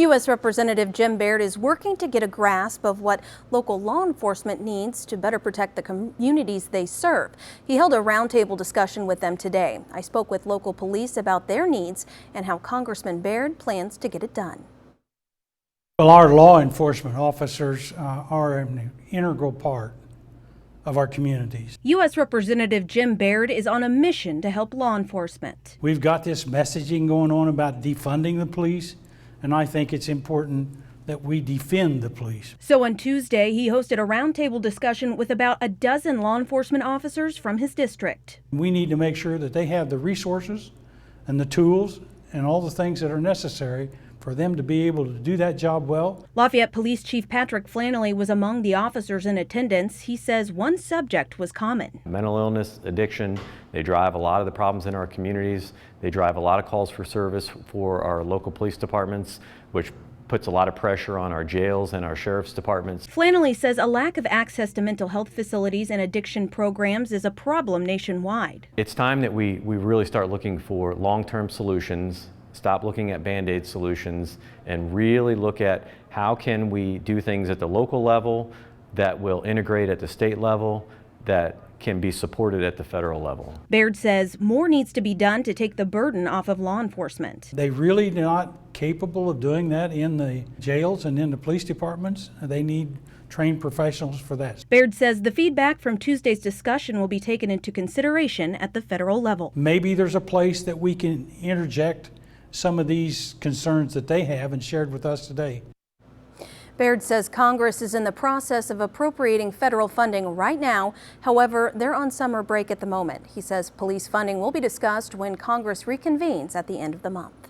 U.S. Representative Jim Baird is working to get a grasp of what local law enforcement needs to better protect the communities they serve. He held a roundtable discussion with them today. I spoke with local police about their needs and how Congressman Baird plans to get it done. Well, our law enforcement officers are an integral part of our communities. U.S. Representative Jim Baird is on a mission to help law enforcement. We've got this messaging going on about defunding the police, and I think it's important that we defend the police. So on Tuesday, he hosted a roundtable discussion with about a dozen law enforcement officers from his district. We need to make sure that they have the resources and the tools and all the things that are necessary for them to be able to do that job well. Lafayette Police Chief Patrick Flannelly was among the officers in attendance. He says one subject was common. Mental illness, addiction, they drive a lot of the problems in our communities. They drive a lot of calls for service for our local police departments, which puts a lot of pressure on our jails and our sheriff's departments. Flannelly says a lack of access to mental health facilities and addiction programs is a problem nationwide. It's time that we really start looking for long-term solutions, stop looking at Band-Aid solutions, and really look at how can we do things at the local level that will integrate at the state level, that can be supported at the federal level. Baird says more needs to be done to take the burden off of law enforcement. They really not capable of doing that in the jails and in the police departments. They need trained professionals for that. Baird says the feedback from Tuesday's discussion will be taken into consideration at the federal level. Maybe there's a place that we can interject some of these concerns that they have and shared with us today. Baird says Congress is in the process of appropriating federal funding right now. However, they're on summer break at the moment. He says police funding will be discussed when Congress reconvenes at the end of the month.